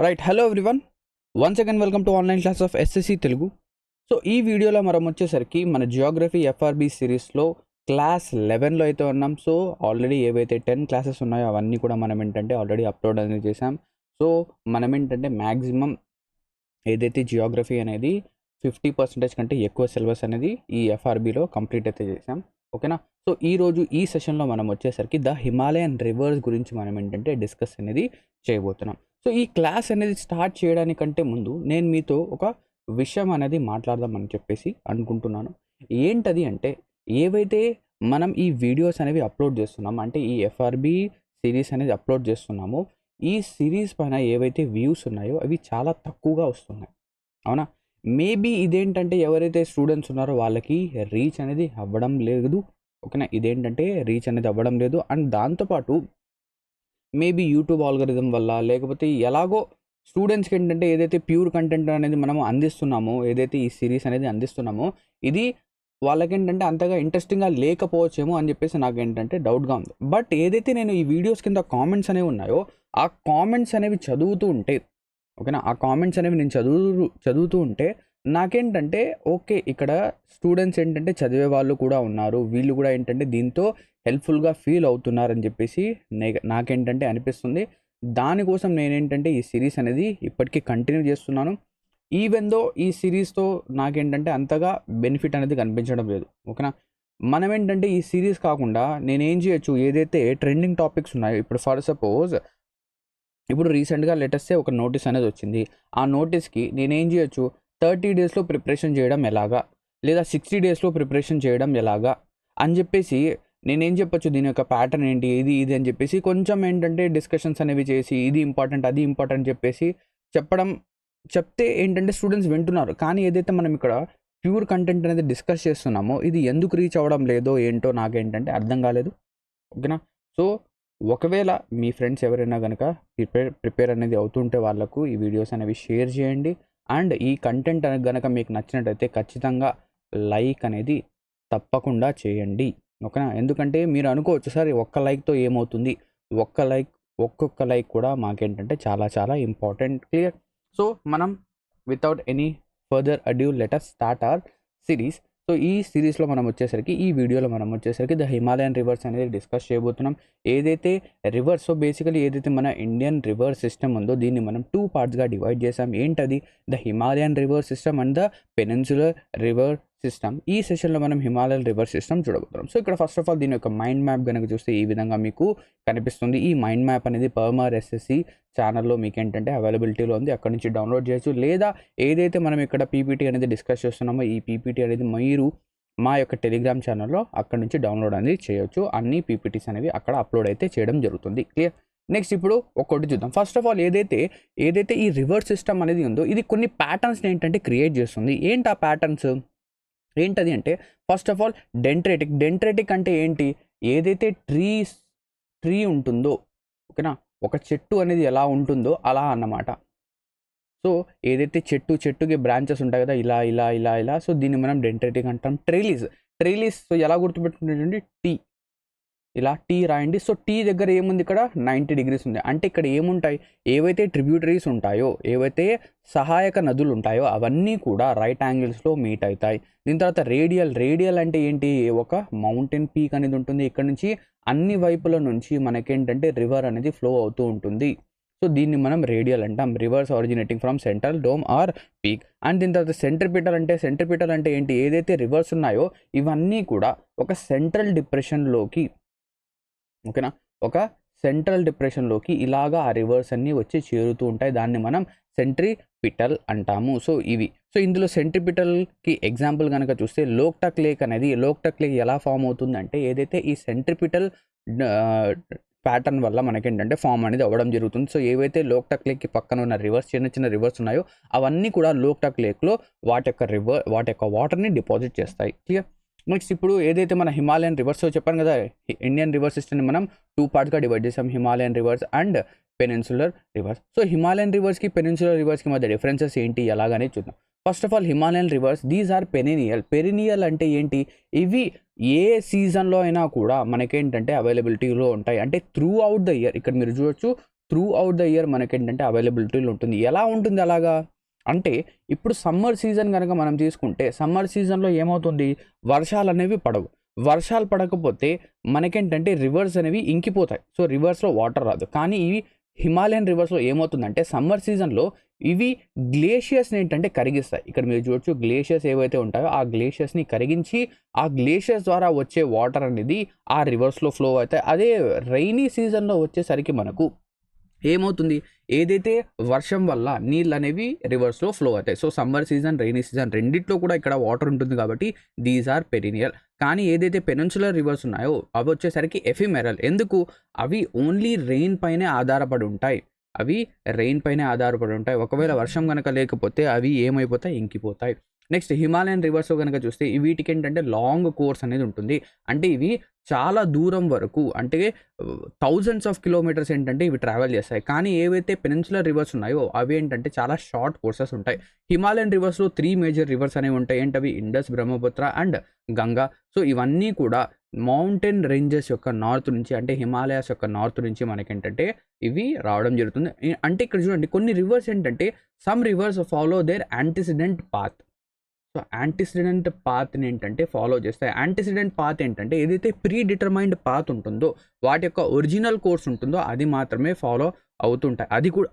Right. Hello everyone. Once again welcome to online class of SSC Telugu. So ఈ వీడియోలో మనం వచ్చేసరికి మన జియోగ్రఫీ ఎఫ్ఆర్బి సిరీస్లో క్లాస్ 11లో అయితే ఉన్నాం. సో ఆల్రెడీ ఏవైతే 10 క్లాసెస్ ఉన్నాయో అవన్నీ కూడా మనం ఏంటంటే ఆల్రెడీ అప్లోడ్ అనేది చేసాం. సో మనం ఏంటంటే మ్యాక్సిమం ఏదైతే జియోగ్రఫీ అనేది 50% కంటే ఎక్కువ సిలబస్ అనేది ఈ ఎఫ్ఆర్బిలో కంప్లీట్ అయితే చేసాం. ఓకేనా. సో ఈరోజు ఈ సెషన్లో మనం వచ్చేసరికి ద హిమాలయన్ రివర్స్ గురించి మనం ఏంటంటే డిస్కస్ అనేది చేయబోతున్నాం. సో ఈ క్లాస్ అనేది స్టార్ట్ చేయడానికంటే ముందు నేను మీతో ఒక విషయం అనేది మాట్లాడదామని చెప్పేసి అనుకుంటున్నాను. ఏంటది అంటే, ఏవైతే మనం ఈ వీడియోస్ అనేవి అప్లోడ్ చేస్తున్నాం, అంటే ఈ ఎఫ్ఆర్బి సిరీస్ అనేది అప్లోడ్ చేస్తున్నామో, ఈ సిరీస్ పైన ఏవైతే వ్యూస్ ఉన్నాయో అవి చాలా తక్కువగా వస్తున్నాయి. అవునా. మేబీ ఇదేంటంటే ఎవరైతే స్టూడెంట్స్ ఉన్నారో వాళ్ళకి రీచ్ అనేది అవ్వడం లేదు. ఓకేనా. ఇదేంటంటే రీచ్ అనేది అవ్వడం లేదు. అండ్ దాంతోపాటు మేబీ యూట్యూబ్ ఆల్గరిథం వల్ల, లేకపోతే ఎలాగో స్టూడెంట్స్కి ఏంటంటే ఏదైతే ప్యూర్ కంటెంట్ అనేది మనము అందిస్తున్నామో, ఏదైతే ఈ సిరీస్ అనేది అందిస్తున్నామో, ఇది వాళ్ళకేంటంటే అంతగా ఇంట్రెస్టింగ్గా లేకపోవచ్చేమో అని చెప్పేసి నాకేంటంటే డౌట్గా ఉంది. బట్ ఏదైతే నేను ఈ వీడియోస్ కింద కామెంట్స్ అనేవి ఉన్నాయో, ఆ కామెంట్స్ అనేవి చదువుతూ ఉంటే, ఓకేనా, ఆ కామెంట్స్ అనేవి నేను చదువుతూ ఉంటే నాకేంటంటే ఓకే, ఇక్కడ స్టూడెంట్స్ ఏంటంటే చదివే వాళ్ళు కూడా ఉన్నారు, వీళ్ళు కూడా ఏంటంటే దీంతో హెల్ప్ఫుల్గా ఫీల్ అవుతున్నారని చెప్పేసి నాకేంటంటే అనిపిస్తుంది. దానికోసం నేనేంటంటే ఈ సిరీస్ అనేది ఇప్పటికీ కంటిన్యూ చేస్తున్నాను. ఈవెన్ దో ఈ సిరీస్తో నాకేంటంటే అంతగా బెనిఫిట్ అనేది కనిపించడం లేదు. ఓకేనా. మనం ఏంటంటే ఈ సిరీస్ కాకుండా నేనేం చేయొచ్చు, ఏదైతే ట్రెండింగ్ టాపిక్స్ ఉన్నాయో, ఇప్పుడు ఫర్ సపోజ్ ఇప్పుడు రీసెంట్గా లేటెస్టే ఒక నోటీస్ అనేది వచ్చింది. ఆ నోటీస్కి నేనేం చేయొచ్చు, 30 డేస్లో ప్రిపరేషన్ చేయడం ఎలాగా, లేదా 60 డేస్లో ప్రిపరేషన్ చేయడం ఎలాగా అని చెప్పేసి నేనేం చెప్పొచ్చు, దీని యొక్క ప్యాటర్న్ ఏంటి, ఇది అని చెప్పేసి కొంచెం ఏంటంటే డిస్కషన్స్ అనేవి చేసి, ఇది ఇంపార్టెంట్ అది ఇంపార్టెంట్ చెప్పేసి చెప్తే ఏంటంటే స్టూడెంట్స్ వింటున్నారు. కానీ ఏదైతే మనం ఇక్కడ ప్యూర్ కంటెంట్ అనేది డిస్కస్ చేస్తున్నామో, ఇది ఎందుకు రీచ్ అవ్వడం లేదో ఏంటో నాకేంటంటే అర్థం కాలేదు. ఓకేనా. సో ఒకవేళ మీ ఫ్రెండ్స్ ఎవరైనా కనుక ప్రిపేర్ అనేది అవుతుంటే వాళ్ళకు ఈ వీడియోస్ అనేవి షేర్ చేయండి. అండ్ ఈ కంటెంట్ కనుక మీకు నచ్చినట్టయితే ఖచ్చితంగా లైక్ అనేది తప్పకుండా చేయండి. ఓకేనా. ఎందుకంటే మీరు అనుకోవచ్చు, సరే ఒక్క లైక్తో ఏమవుతుంది, ఒక్కొక్క లైక్ కూడా మాకేంటంటే చాలా చాలా ఇంపార్టెంట్. క్లియర్. సో మనం without any further adieu let us start our series. So ఈ సిరీస్లో మనం వచ్చేసరికి, ఈ వీడియోలో మనం వచ్చేసరికి ద హిమాలయన్ రివర్స్ అనేది డిస్కస్ చేయబోతున్నాం. ఏదైతే రివర్స్, సో బేసికలీ ఏదైతే మన ఇండియన్ రివర్ సిస్టమ్ ఉందో దీన్ని మనం 2 పార్ట్స్గా డివైడ్ చేసాం. ఏంటది, the Himalayan river system and the peninsular river system. ఈ సెషన్లో మనం హిమాలయన్ రివర్ సిస్టమ్ చూడబోతున్నాం. సో ఇక్కడ ఫస్ట్ ఆఫ్ ఆల్ దీని యొక్క మైండ్ మ్యాప్ కనుక చూస్తే ఈ విధంగా మీకు కనిపిస్తుంది. ఈ మైండ్ మ్యాప్ అనేది పర్మర్ ఎస్ఎస్సి ఛానల్లో మీకు ఏంటంటే అవైలబిలిటీలో ఉంది, అక్కడ నుంచి డౌన్లోడ్ చేయొచ్చు. లేదా ఏదైతే మనం ఇక్కడ పీపీటీ అనేది డిస్కస్ చేస్తున్నామో, ఈ పీపీటీ అనేది మీరు మా యొక్క టెలిగ్రామ్ ఛానల్లో అక్కడ నుంచి డౌన్లోడ్ అనేది చేయొచ్చు. అన్ని పీపీటీస్ అనేవి అక్కడ అప్లోడ్ అయితే చేయడం జరుగుతుంది. క్లియర్. నెక్స్ట్ ఇప్పుడు ఒక్కొక్కటి చూద్దాం. ఫస్ట్ ఆఫ్ ఆల్ ఏదైతే ఈ రివర్ సిస్టమ్ అనేది ఉందో, ఇది కొన్ని ప్యాటర్న్స్ని ఏంటంటే క్రియేట్ చేస్తుంది. ఏంటి ఆ ప్యాటర్న్స్, ఏంటది అంటే, ఫస్ట్ ఆఫ్ ఆల్ డెంట్రేటిక్ అంటే ఏంటి, ఏదైతే ట్రీ ఉంటుందో, ఓకేనా, ఒక చెట్టు అనేది ఎలా ఉంటుందో అలా అన్నమాట. సో ఏదైతే చెట్టుకి బ్రాంచెస్ ఉంటాయి కదా, ఇలా, సో దీన్ని మనం డెంట్రేటిక్ అంటాం. ట్రైలీస్ సో ఎలా గుర్తుపెట్టుకుంటే ఇలా టీ రాయండి. సో టీ దగ్గర ఏముంది, ఇక్కడ 90 డిగ్రీస్ ఉంది. అంటే ఇక్కడ ఏముంటాయి, ఏవైతే ట్రిబ్యూటరీస్ ఉంటాయో, ఏవైతే సహాయక నదులు ఉంటాయో అవన్నీ కూడా రైట్ యాంగిల్స్లో మీట్ అవుతాయి. దీని తర్వాత రేడియల్ అంటే ఏంటి, ఒక మౌంటైన్ పీక్ అనేది ఉంటుంది. ఇక్కడ నుంచి అన్ని వైపుల నుంచి మనకేంటంటే రివర్ అనేది ఫ్లో అవుతూ ఉంటుంది. సో దీన్ని మనం రేడియల్ అంటాం, rivers originating from central dome or peak. And దీని తర్వాత సెంట్రిపిటల్ అంటే ఏంటి, ఏదైతే రివర్స్ ఉన్నాయో ఇవన్నీ కూడా ఒక సెంట్రల్ డిప్రెషన్లోకి, ఓకేనా, ఒక సెంట్రల్ డిప్రెషన్లోకి ఇలాగా ఆ రివర్స్ అన్నీ వచ్చి చేరుతూ ఉంటాయి. దాన్ని మనం సెంట్రిపిటల్ అంటాము. సో ఇందులో సెంట్రిపిటల్కి ఎగ్జాంపుల్ కనుక చూస్తే లోక్టక్ లేక్ ఎలా ఫామ్ అవుతుందంటే, ఏదైతే ఈ సెంట్రిపిటల్ ప్యాటర్న్ వల్ల మనకేంటంటే ఫామ్ అనేది అవ్వడం జరుగుతుంది. సో ఏవైతే లోక్టక్ లేక్కి పక్కన ఉన్న రివర్స్, చిన్న రివర్స్ ఉన్నాయో అవన్నీ కూడా లోక్టక్ లేక్లో వాటి యొక్క వాటర్ని డిపాజిట్ చేస్తాయి. క్లియర్. నెక్స్ట్ ఇప్పుడు ఏదైతే మన హిమాలయన్ రివర్స్ చెప్పాను కదా, ఇండియన్ రివర్ సిస్టమ్ని మనం 2 పార్ట్స్గా డివైడ్ చేసాం, Himalayan rivers and peninsular rivers. So Himalayan రివర్స్కి పెనిన్సులర్ రివర్స్కి మధ్య డిఫరెన్సెస్ ఏంటి ఎలాగనే చూద్దాం. First of all Himalayan rivers, these are perennial అంటే ఏంటి, ఇవి ఏ సీజన్లో అయినా కూడా మనకేంటంటే అవైలబిలిటీలో ఉంటాయి. అంటే త్రూ అవుట్ ద ఇయర్, ఇక్కడ మీరు చూడొచ్చు త్రూ అవుట్ ద ఇయర్ మనకేంటంటే అవైలబిలిటీలో ఉంటుంది. ఎలా ఉంటుంది అలాగా అంటే ఇప్పుడు సమ్మర్ సీజన్ కనుక మనం తీసుకుంటే సమ్మర్ సీజన్లో ఏమవుతుంది, వర్షాలు అనేవి పడవు. వర్షాలు పడకపోతే మనకేంటంటే రివర్స్ అనేవి ఇంకిపోతాయి. సో రివర్స్లో వాటర్ రాదు. కానీ ఇవి హిమాలయన్ రివర్స్లో ఏమవుతుందంటే సమ్మర్ సీజన్లో ఇవి గ్లేషియర్స్ని ఏంటంటే కరిగిస్తాయి. ఇక్కడ మీరు చూడొచ్చు గ్లేషియర్స్ ఏవైతే ఉంటాయో ఆ గ్లేషియర్స్ని కరిగించి ఆ గ్లేషియర్స్ ద్వారా వచ్చే వాటర్ అనేది ఆ రివర్స్లో ఫ్లో అవుతాయి. అదే రైనీ సీజన్లో వచ్చేసరికి మనకు ఏమవుతుంది, ఏదైతే వర్షం వల్ల నీళ్ళు అనేవి రివర్స్లో ఫ్లో అవుతాయి. So summer season rainy season రెండిట్లో కూడా ఇక్కడ వాటర్ ఉంటుంది కాబట్టి దీస్ ఆర్ పెరినియల్. కానీ ఏదైతే పెనిన్సులర్ రివర్స్ ఉన్నాయో అవి వచ్చేసరికి ఎఫిమెరల్. ఎందుకు, అవి ఓన్లీ రెయిన్ పైనే ఆధారపడి ఉంటాయి. ఒకవేళ వర్షం కనుక లేకపోతే అవి ఏమైపోతాయి, ఇంకిపోతాయి. నెక్స్ట్ హిమాలయన్ రివర్స్లో కనుక చూస్తే వీటికి ఏంటంటే లాంగ్ కోర్స్ అనేది ఉంటుంది. అంటే ఇవి చాలా దూరం వరకు అంటే థౌజండ్స్ ఆఫ్ కిలోమీటర్స్ ఏంటంటే ఇవి ట్రావెల్ చేస్తాయి. కానీ ఏవైతే పెనిన్సులర్ రివర్స్ ఉన్నాయో అవి ఏంటంటే చాలా షార్ట్ కోర్సెస్ ఉంటాయి. హిమాలయన్ రివర్స్లో 3 మేజర్ రివర్స్ అనేవి ఉంటాయి. ఏంటవి, Indus, Brahmaputra and Ganga. So ఇవన్నీ కూడా మౌంటైన్ రేంజెస్ యొక్క నార్త్ నుంచి అంటే హిమాలయాస్ యొక్క నార్త్ నుంచి మనకేంటంటే ఇవి రావడం జరుగుతుంది. అంటే ఇక్కడ చూడండి కొన్ని రివర్స్ ఏంటంటే some rivers follow their antecedent path. So antecedent పాత్ని ఏంటంటే ఫాలో చేస్తాయి. యాంటిసిడెంట్ పాత్ ఏంటంటే ఏదైతే ప్రీ డిటర్మైన్డ్ పాత్ ఉంటుందో వాటి యొక్క ఒరిజినల్ కోర్స్ ఉంటుందో అది మాత్రమే ఫాలో అవుతుంటాయి.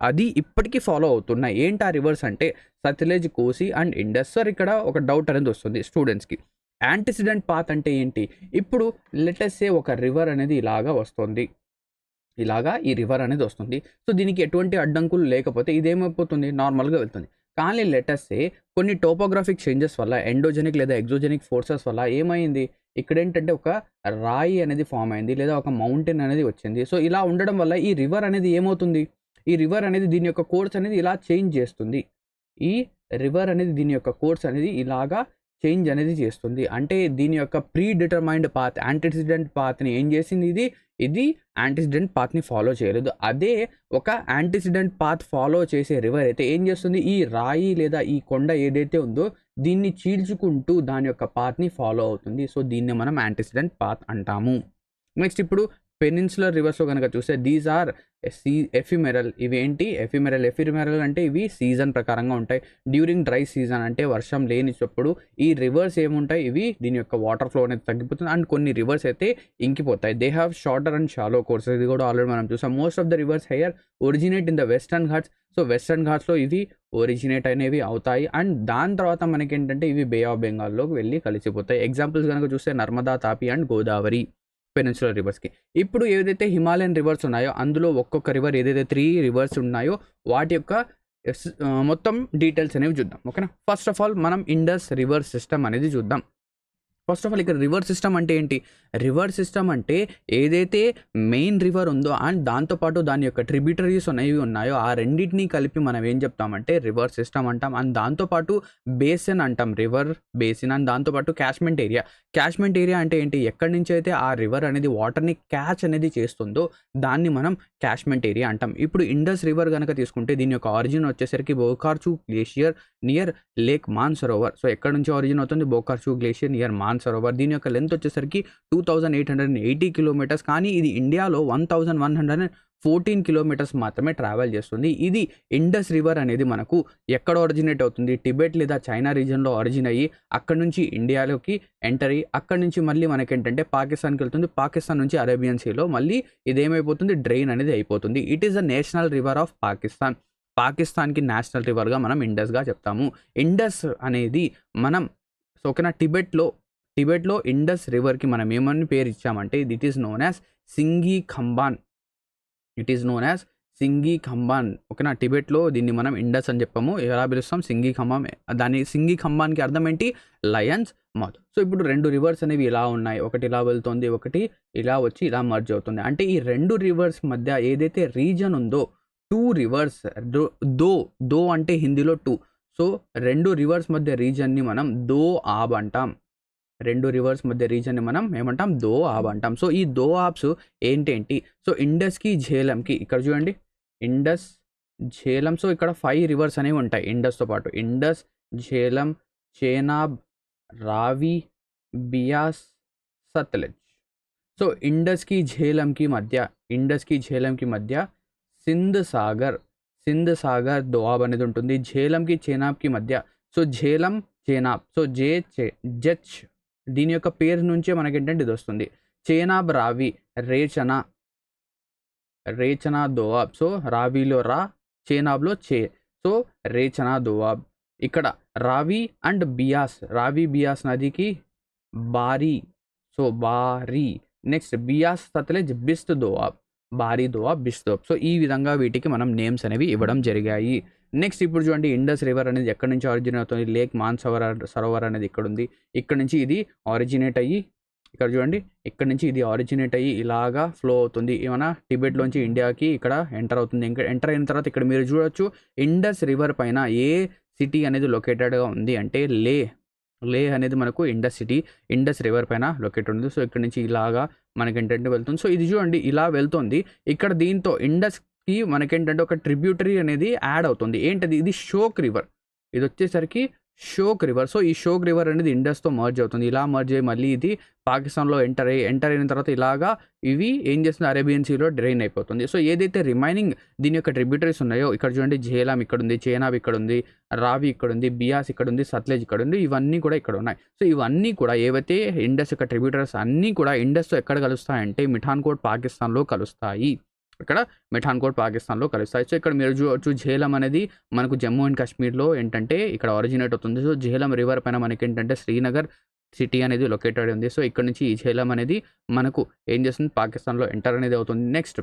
అది ఇప్పటికీ ఫాలో అవుతున్నాయి. ఏంటి ఆ రివర్స్ అంటే సత్లెజ్, కోసి అండ్ ఇండస్. సార్ ఇక్కడ ఒక డౌట్ అనేది వస్తుంది స్టూడెంట్స్కి, యాంటిసిడెంట్ పాత్ అంటే ఏంటి? ఇప్పుడు లెటస్ సే ఒక రివర్ అనేది ఇలాగా ఈ రివర్ అనేది వస్తుంది. సో దీనికి ఎటువంటి అడ్డంకులు లేకపోతే ఇదేమైపోతుంది, నార్మల్గా వెళ్తుంది. కానీ లెటస్ సే కొన్ని టోపోగ్రాఫిక్ చేంజెస్ వల్ల ఎండోజెనిక్ లేదా ఎగ్జోజెనిక్ ఫోర్సెస్ వల్ల ఏమైంది, ఇక్కడ ఏంటంటే ఒక రాయి అనేది ఫామ్ అయింది లేదా ఒక మౌంటైన్ అనేది వచ్చింది. సో ఇలా ఉండడం వల్ల ఈ రివర్ అనేది ఏమవుతుంది, ఈ రివర్ అనేది దీని యొక్క కోర్స్ అనేది ఇలా చేంజ్ చేస్తుంది. ఈ రివర్ అనేది దీని యొక్క కోర్స్ అనేది ఇలాగా చేంజ్ అనేది చేస్తుంది. అంటే దీని యొక్క ప్రీ డిటర్మైన్డ్ పాత్ యాంటిసిడెంట్ పాత్ని ఏం చేసింది, ఇది యాంటిసిడెంట్ పాత్ని ఫాలో చేయలేదు. అదే ఒక యాంటిసిడెంట్ పాత్ ఫాలో చేసే రివర్ అయితే ఏం చేస్తుంది, ఈ రాయి లేదా ఈ కొండ ఏదైతే ఉందో దీన్ని చీల్చుకుంటూ దాని యొక్క పాత్ని ఫాలో అవుతుంది. సో దీన్ని మనం యాంటిసిడెంట్ పాత్ అంటాము. నెక్స్ట్ ఇప్పుడు పెనిన్సులర్ రివర్స్లో కనుక చూస్తే దీస్ ఆర్ ఎఫిమెరల్. ఇవేంటి ఎఫిమెరల్ అంటే ఇవి సీజన్ ప్రకారంగా ఉంటాయి. డ్యూరింగ్ డ్రై సీజన్ అంటే వర్షం లేనిచప్పుడు ఈ రివర్స్ ఏముంటాయి, ఇవి దీని యొక్క వాటర్ ఫ్లో అనేది తగ్గిపోతుంది అండ్ కొన్ని రివర్స్ అయితే ఇంకిపోతాయి. They have shorter and shallow courses. ఇది కూడా ఆల్రెడీ మనం చూసాం. Most of the rivers higher originate in the western Ghats. So western ఘాట్స్లో ఇవి ఒరిజినేట్ అనేవి అవుతాయి అండ్ దాని తర్వాత మనకి ఏంటంటే ఇవి బే ఆఫ్ బెంగాల్లోకి వెళ్ళి కలిసిపోతాయి. ఎగ్జాంపుల్స్ కనుక చూస్తే నర్మదా, తాపి అండ్ గోదావరి పెనిన్సులర్ రివర్స్కి. ఇప్పుడు ఏదైతే హిమాలయన్ రివర్స్ ఉన్నాయో అందులో ఒక్కొక్క రివర్ ఏదైతే 3 రివర్స్ ఉన్నాయో వాటి యొక్క మొత్తం డీటెయిల్స్ అనేవి చూద్దాం. ఓకేనా. ఫస్ట్ ఆఫ్ ఆల్ మనం ఇండస్ రివర్ సిస్టమ్ అనేది చూద్దాం. ఫస్ట్ ఆఫ్ ఆల్ ఇక్కడ రివర్ సిస్టమ్ అంటే ఏంటి, రివర్ సిస్టమ్ అంటే ఏదైతే మెయిన్ రివర్ ఉందో అండ్ దాంతోపాటు దాని యొక్క ట్రిబ్యూటరీస్ ఉన్నాయో ఆ రెండింటినీ కలిపి మనం ఏం చెప్తామంటే రివర్ సిస్టమ్ అంటాం. అండ్ దాంతోపాటు బేసిన్ అంటాం, రివర్ బేసిన్. అండ్ దాంతోపాటు క్యాచ్మెంట్ ఏరియా అంటే ఏంటి, ఎక్కడి నుంచి అయితే ఆ రివర్ అనేది వాటర్ని క్యాచ్ అనేది చేస్తుందో దాన్ని మనం క్యాచ్మెంట్ ఏరియా అంటాం. ఇప్పుడు ఇండస్ రివర్ కనుక తీసుకుంటే దీని యొక్క ఆరిజిన్ వచ్చేసరికి Bokharchu glacier near lake Mansarovar. So ఎక్కడ నుంచి ఆరిజిన్ అవుతుంది, బోకార్చు గ్లేషియర్ నియర్ మాన్సరోవర్. దీని యొక్క లెంత్ వచ్చేసరికి 2880 కిలోమీటర్స్. కానీ ఇది ఇండియాలో 1114 కిలోమీటర్స్ మాత్రమే ట్రావెల్ చేస్తుంది. ఇది ఇండస్ రివర్ అనేది మనకు ఎక్కడ ఒరిజినేట్ అవుతుంది, టిబెట్ లేదా చైనా రీజన్లో ఒరిజిన్ అయ్యి అక్కడ నుంచి ఇండియాలోకి ఎంటర్ అయ్యి అక్కడ నుంచి మళ్ళీ మనకేంటంటే పాకిస్తాన్కి వెళ్తుంది. పాకిస్తాన్ నుంచి అరేబియన్ సీలో మళ్ళీ ఇదేమైపోతుంది, డ్రైన్ అనేది అయిపోతుంది. It is the national river of పాకిస్తాన్కి నేషనల్ రివర్గా మనం ఇండస్గా చెప్తాము. ఇండస్ అనేది మనం ఓకేనా టిబెట్లో ఇండస్ రివర్కి మనం ఏమని పేరు ఇచ్చామంటే ఇట్ ఈస్ నోన్ యాజ్ సింగి ఖంబాన్. ఓకేనా. టిబెట్లో దీన్ని మనం ఇండస్ అని చెప్పాము. ఎలా పిలుస్తాం, సింగి ఖంబాన్. సింగి ఖంబాన్కి అర్థం ఏంటి, లయన్స్ మౌత్. సో ఇప్పుడు 2 రివర్స్ అనేవి ఇలా ఉన్నాయి, ఒకటి ఇలా వెళ్తుంది, ఒకటి ఇలా వచ్చి ఇలా మర్జ్ అవుతుంది. అంటే ఈ 2 రివర్స్ మధ్య ఏదైతే రీజన్ ఉందో 2 రివర్స్, దో అంటే హిందీలో 2. సో 2 రివర్స్ మధ్య రీజన్ని మనం దో ఆబ్ అంటాం. 2 రివర్స్ మధ్య రీజన్ని మనం ఏమంటాం, దో ఆబ్ అంటాం. సో ఈ దో ఆబ్స్ ఏంటేంటి, సో ఇండస్కి ఝేలంకి ఇక్కడ చూడండి, ఇండస్ ఝేలం. సో ఇక్కడ 5 రివర్స్ అనేవి ఉంటాయి ఇండస్తో పాటు. ఇండస్, ఝేలం, చేనాబ్, రావి, బియాస్, సత్లెజ్. సో ఇండస్కి ఝేలంకి మధ్య సింధ్ సాగర్ దోఆబ్ అనేది ఉంటుంది. ఝేలంకి చేనాబ్కి మధ్య. సో ఝేలం చేనాబ్, సో జచ్ దీని యొక్క పేరు నుంచే మనకేంటంటే ఇది వస్తుంది. చేనాబ్ రావి, రేచనా దోఆబ్. సో రావిలో రా, చేనాబ్లో చే, సో రేచనా దోఆబ్. ఇక్కడ రావి అండ్ బియాస్, రావి బియాస్ నదికి బారీ, సో బారీ. నెక్స్ట్ బియాస్ సత్లెజ్ బిస్ట్ దోఆబ్, బారీ దోఆబ్, బిస్ట్ దోఆబ్. సో ఈ విధంగా వీటికి మనం నేమ్స్ అనేవి ఇవ్వడం జరిగాయి. నెక్స్ట్ ఇప్పుడు చూడండి, ఇండస్ రివర్ అనేది ఎక్కడి నుంచి ఆరిజినేట్ అవుతుంది. లేక్ సరోవర్ అనేది ఇక్కడ ఉంది. ఇక్కడ నుంచి ఇది ఆరిజినేట్ అయ్యి, ఇక్కడ చూడండి, ఇక్కడ నుంచి ఇది ఆరిజినేట్ అయ్యి ఇలాగా ఫ్లో అవుతుంది. ఏమైనా టిబెట్లోంచి ఇండియాకి ఇక్కడ ఎంటర్ అవుతుంది. ఇంకా ఎంటర్ అయిన తర్వాత ఇక్కడ మీరు చూడొచ్చు, ఇండస్ రివర్ పైన ఏ సిటీ అనేది లొకేటెడ్గా ఉంది అంటే లే అనేది మనకు ఇండస్ రివర్ పైన లొకేటెడ్ ఉంది. సో ఇక్కడ నుంచి ఇలాగా మనకేంటంటే వెళ్తుంది. సో ఇది చూడండి ఇలా వెళ్తుంది. ఇక్కడ దీంతో ఇండస్కి మనకేంటంటే ఒక ట్రిబ్యూటరీ అనేది యాడ్ అవుతుంది. ఏంటది, ఇది షోక్ రివర్. ఇది వచ్చేసరికి షోక్ రివర్. సో ఈ షోక్ రివర్ అనేది ఇండస్తో మర్జ్ అవుతుంది. ఇలా మర్జ్ అయ్యి మళ్ళీ ఇది పాకిస్తాన్లో ఎంటర్ అయిన తర్వాత ఇలాగా ఇవి ఏం చేస్తుంది, అరేబియన్ సీలో డ్రైన్ అయిపోతుంది. సో ఏదైతే రిమైనింగ్ దీని యొక్క ట్రిబ్యూటరీస్ ఉన్నాయో, ఇక్కడ చూడండి ఝేలం ఇక్కడ ఉంది, చేనాబ్ ఇక్కడ ఉంది, రావి ఇక్కడ ఉంది, బియాస్ ఇక్కడ ఉంది, సత్లెజ్ ఇక్కడ ఉంది, ఇవన్నీ కూడా ఇక్కడ ఉన్నాయి. సో ఇవన్నీ కూడా ఏవైతే ఇండస్ యొక్క ట్రిబ్యూటరీస్ అన్నీ కూడా ఇండస్తో ఎక్కడ కలుస్తాయంటే మిఠాన్కోట్ పాకిస్తాన్లో కలుస్తాయి. ఇక్కడ మిఠాన్కోట్ పాకిస్తాన్లో కలుస్తాయి. సో ఇక్కడ మీరు చూడొచ్చు, ఝేలం అనేది మనకు జమ్మూ అండ్ కాశ్మీర్లో ఏంటంటే ఇక్కడ ఆరిజినేట్ అవుతుంది. సో ఝేలం రివర్ పైన మనకి ఏంటంటే శ్రీనగర్ సిటీ అనేది లొకేటెడ్ ఉంది. సో ఇక్కడ నుంచి ఈ ఝేలం అనేది మనకు ఏం చేస్తుంది, పాకిస్తాన్లో ఎంటర్ అనేది అవుతుంది. నెక్స్ట్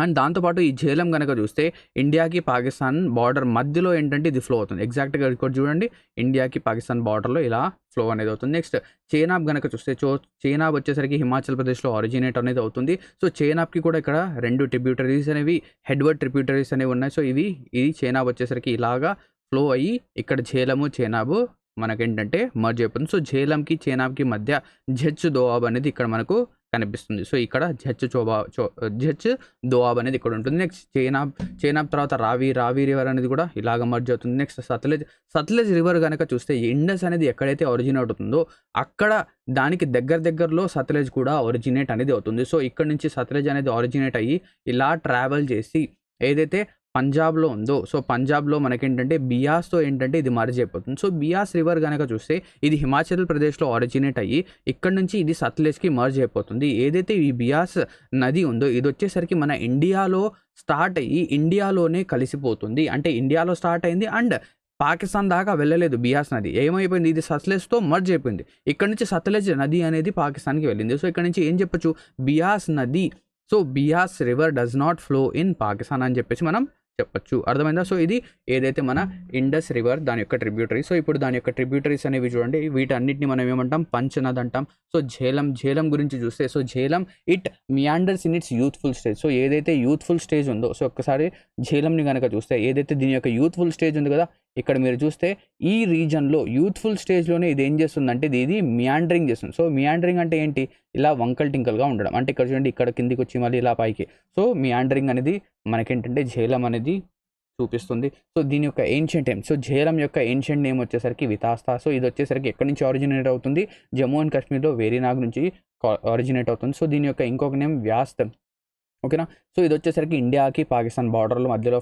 అండ్ దాంతోపాటు ఈ ఝేలం కనుక చూస్తే ఇండియాకి పాకిస్తాన్ బార్డర్ మధ్యలో ఏంటంటే ఇది ఫ్లో అవుతుంది. ఎగ్జాక్ట్గా ఇక్కడ చూడండి, ఇండియాకి పాకిస్తాన్ బార్డర్లో ఇలా ఫ్లో అనేది అవుతుంది. నెక్స్ట్ చేనాబ్ కనుక చూస్తే చేనాబ్ వచ్చేసరికి హిమాచల్ ప్రదేశ్లో ఆరిజినేట్ అనేది అవుతుంది. సో చేనాబ్కి కూడా ఇక్కడ 2 ట్రిబ్యూటరీస్ అనేవి, హెడ్వర్డ్ ట్రిబ్యూటరీస్ అనేవి ఉన్నాయి. సో ఇది చేనాబ్ వచ్చేసరికి ఇలాగా ఫ్లో అయ్యి ఇక్కడ చేనాబ్ మనకేంటంటే మర్జ్ అయిపోతుంది. సో ఝేలంకి చేనాబ్కి మధ్య ఝచ్ దోఆబ్ అనేది ఇక్కడ మనకు కనిపిస్తుంది. సో ఇక్కడ ఝచ్ దోఆబ్ అనేది ఇక్కడ ఉంటుంది. నెక్స్ట్ చేనాబ్ తర్వాత రావి రివర్ అనేది కూడా ఇలాగ మర్జ్ అవుతుంది. నెక్స్ట్ సత్లెజ్ రివర్ కనుక చూస్తే ఇండస్ అనేది ఎక్కడైతే ఒరిజినేట్ అవుతుందో అక్కడ దానికి దగ్గరలో సత్లెజ్ కూడా ఒరిజినేట్ అనేది అవుతుంది. సో ఇక్కడ నుంచి సత్లెజ్ అనేది ఒరిజినేట్ అయ్యి ఇలా ట్రావెల్ చేసి ఏదైతే పంజాబ్లో ఉందో, సో పంజాబ్లో మనకేంటంటే బియాస్తో ఏంటంటే ఇది మర్జ్ అయిపోతుంది. సో బియాస్ రివర్ కనుక చూస్తే ఇది హిమాచల్ ప్రదేశ్లో ఆరిజినేట్ అయ్యి ఇక్కడ నుంచి ఇది సత్లెజ్కి మర్జ్ అయిపోతుంది. ఏదైతే ఈ బియాస్ నది ఉందో ఇది వచ్చేసరికి మన ఇండియాలో స్టార్ట్ అయ్యి ఇండియాలోనే కలిసిపోతుంది. అంటే ఇండియాలో స్టార్ట్ అయింది అండ్ పాకిస్తాన్ దాకా వెళ్ళలేదు. బియాస్ నది ఏమైపోయింది, ఇది సత్లెజ్తో మర్జ్ అయిపోయింది. ఇక్కడ నుంచి సత్లెజ్ నది అనేది పాకిస్తాన్కి వెళ్ళింది. సో ఇక్కడ నుంచి ఏం చెప్పచ్చు, బియాస్ నది, so Beas river does not flow in Pakistan అని చెప్పేసి మనం చెప్పచ్చు. అర్థమైందా? సో ఇది ఏదైతే మన ఇండస్ రివర్ దాని యొక్క ట్రిబ్యూటరీ. సో ఇప్పుడు దాని యొక్క ట్రిబ్యూటరీస్ అనేవి చూడండి, వీటన్నిటిని మనం ఏమంటాం, పంచనద్ అంటాం. సో ఝేలం గురించి చూస్తే, so Jhelum it meanders in its youthful stage. So ఏదైతే యూత్ఫుల్ స్టేజ్ ఉందో, సో ఒక్కసారి ఝేలంని కనుక చూస్తే ఏదైతే దీని యొక్క యూత్ఫుల్ స్టేజ్ ఉంది కదా, ఇక్కడ మీరు చూస్తే ఈ రీజన్లో యూత్ఫుల్ స్టేజ్లోనే ఇది ఏం చేస్తుందంటే ఇది మియాండరింగ్ చేస్తుంది. సో మియాండరింగ్ అంటే ఏంటి, ఇలా వంకల్ టింకల్గా ఉండడం. అంటే ఇక్కడ చూడండి, ఇక్కడ కిందికి వచ్చి మళ్ళీ ఇలా పైకి. సో మియాండరింగ్ అనేది మనకేంటంటే ఝేలం అనేది చూపిస్తుంది. సో దీని యొక్క ఏన్షియంట్ నేమ్, సో ఝేలం యొక్క ఏన్షియంట్ నేమ్ వచ్చేసరికి వితాస్తా. సో ఇది వచ్చేసరికి ఎక్కడి నుంచి ఆరిజినేట్ అవుతుంది, జమ్మూ అండ్ కాశ్మీర్లో వేరీనాగ్ నుంచి ఆరిజినేట్ అవుతుంది. సో దీని యొక్క ఇంకొక నేమ్ వ్యాస్, ఓకేనా. సో ఇది వచ్చేసరికి ఇండియాకి పాకిస్తాన్ బార్డర్ల మధ్యలో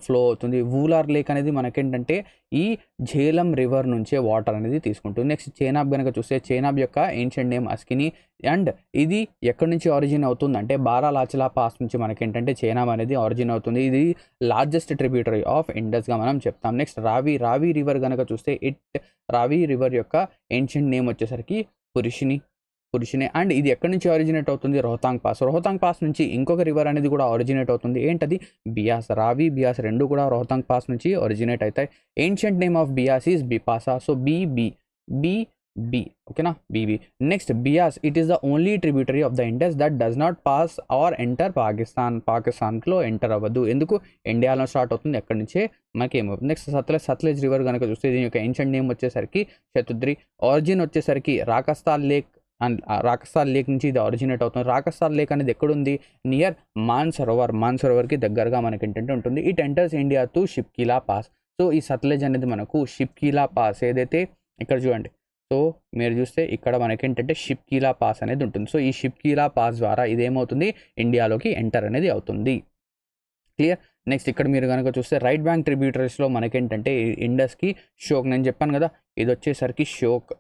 ఫ్లో అవుతుంది. వూలార్ లేక్ అనేది మనకేంటంటే ఈ ఝేలం రివర్ నుంచే వాటర్ అనేది తీసుకుంటుంది. నెక్స్ట్ చేనాబ్ కనుక చూస్తే చేనాబ్ యొక్క ఏన్షియంట్ నేమ్ అస్కిని అండ్ ఇది ఎక్కడి నుంచి ఆరిజిన్ అవుతుంది అంటే బారాలాచలా పాస్ నుంచి మనకేంటంటే చేనాబ్ అనేది ఆరిజిన్ అవుతుంది. ఇది లార్జెస్ట్ ట్రిబ్యూటరీ ఆఫ్ ఇండస్గా మనం చెప్తాం. నెక్స్ట్ రావి రివర్ కనుక చూస్తే రావి రివర్ యొక్క ఏన్షియంట్ నేమ్ వచ్చేసరికి పురుషిని అండ్ ఇది ఎక్కడి నుంచి ఆరిజినేట్ అవుతుంది, రోహతాంగ్ పాస్ నుంచి ఇంకొక రివర్ అనేది కూడా ఆరిజినేట్ అవుతుంది. ఏంటది, బియాస్. రావి బియాస్ రెండు కూడా రోహతాంగ్ పాస్ నుంచి ఆరిజినేట్ అవుతాయి. Ancient name of Beas is Bipasha. So B ఓకేనా, బీబీ. Next Beas, it is the only tributary of the Indus that does not pass or enter పాకిస్తాన్లో ఎంటర్ అవ్వదు. ఎందుకు, ఇండియాలో స్టార్ట్ అవుతుంది, ఎక్కడి నుంచే మనకి ఏమవుతుంది. నెక్స్ట్ సత్లెజ్ రివర్ కనుక చూస్తే దీని యొక్క ఏన్షియంట్ నేమ్ వచ్చేసరికి శతుద్రి. ఆరిజిన్ వచ్చేసరికి రాకస్తాన్ లేక్ నుంచి ఇది ఆరిజినేట్ అవుతుంది. రాకస్తాన్ లేక్ అనేది ఎక్కడుంది, నియర్ మాన్సరోవర్కి దగ్గరగా మనకి ఏంటంటే ఉంటుంది. It enters India to Shipki La pass. So ఈ సత్లెజ్ అనేది మనకు షిప్కీలా పాస్ ఏదైతే ఇక్కడ చూడండి, సో మీరు చూస్తే ఇక్కడ మనకేంటంటే షిప్కీలా పాస్ అనేది ఉంటుంది. సో ఈ షిప్కీలా పాస్ ద్వారా ఇదేమవుతుంది, ఇండియాలోకి ఎంటర్ అనేది అవుతుంది. క్లియర్. నెక్స్ట్ ఇక్కడ మీరు కనుక చూస్తే రైట్ బ్యాంక్ ట్రిబ్యూటరీస్లో మనకేంటంటే ఇండస్కి షోక్, నేను చెప్పాను కదా ఇది వచ్చేసరికి షోక్,